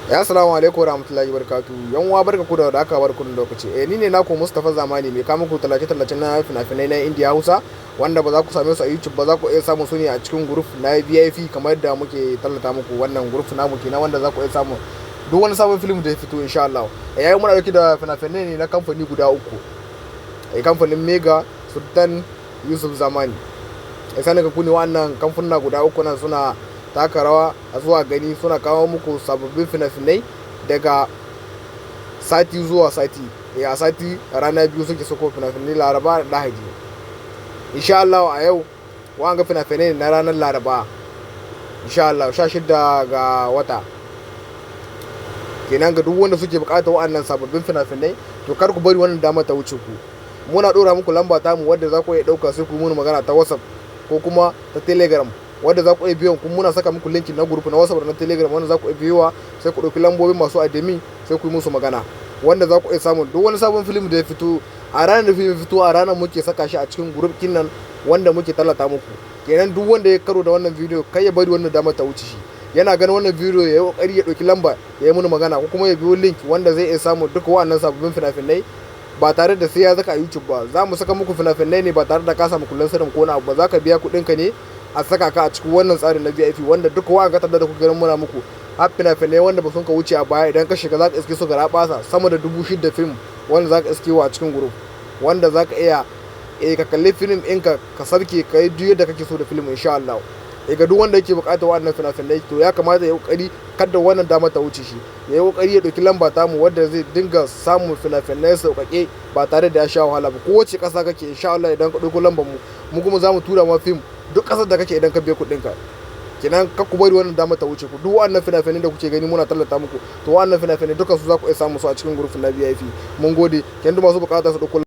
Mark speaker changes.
Speaker 1: Assalamu alaikum warahmatullahi wabarakatuh. Yan uwa barkaku da aka bar kun lokaci. Ni ne naku Mustafa Zamani mai kawo muku tallace na fina-finai na India Hausa wanda ba za ku same su a YouTube ba, za ku iya samu su ne a cikin group na VIP kamar yadda muke tallata muku wannan group namu kenan wanda za ku iya samu duk wani sabon film da ya fito insha Allah. Yayin muna dauke da fina-finai ne na kamfani guda uku. Kamfanin Mega, Sultan, Yusuf Zamani. Sanin ka kuni wannan kamfanin guda uku nan suna taka rawa a zuwa gani, suna kawo muku sababbin fina-finai daga sati zuwa sati. A sati rana biyu suke sako fina-finai, Laraba da Lahadi. Insha Allah a yau wanga fina-finai na ranar Laraba, insha Allah 16 ga wata kenan. Ga duk wanda suke bukatar wa'annan sababbin fina-finai to kar ku bari wannan dama ta wuce ku. Muna dora muku lamba tamu wadda za ku iya dauka sai ku yi mun magana ta WhatsApp ko kuma ta Telegram, wanda za ku iya biyan ku. Muna saka muku link na group na WhatsApp da na Telegram wanda za ku iya biyowa, sai ku dauki lambobin masu adami sai ku yi musu magana, wanda za ku iya samun duk wani sabon film da ya fito a ranar da film ya fito a ranar muke saka shi a cikin group kinnan wanda muke tallata muku. Kenan duk wanda ya karo da wannan video kai ya bari wannan dama ta wuce shi. Yana ganin wannan video ya yi kokari ya dauki lamba ya yi mun magana ko kuma ya biyo link wanda zai iya samu duka wannan sababbin fina-finai ba tare da sai ya zaka a YouTube ba. Za mu saka muku fina-finai ne ba tare da ka samu kullun sirrin ko na abu ba. Za ka biya kuɗinka ne a saka ka a cikin wannan tsarin na VIP wanda duka wa ga tada da kuka ganin muna muku har fina-finai wanda ba sun ka wuce a baya. Idan ka shiga za ka iske su gara basa sama da 6,000 film wanda za ka iske wa a cikin group, wanda za ka iya ka kalli film ɗinka ka sarke ka yi duk yadda kake so da film insha Allah. Ga duk wanda yake bukatar wannan fina-finai to ya kamata ya yi kokari kada wannan dama ta wuce shi. Ya yi kokari ya dauki lamba tamu wadda zai dinga samun fina-finai sauƙaƙe ba tare da ya sha wahala ba. Kowace ƙasa kake insha Allah idan ka dauko lambar mu kuma za mu tura ma film duk ƙasar da kake idan ka biya kuɗinka. Kenan ka ku bari wannan dama ta wuce ku. Duk wannan fina-finai da kuke gani muna tallata muku to wannan fina-finai dukan su za ku iya samu su a cikin group na VIP. Mun gode. Kenan duk masu bukata su dauko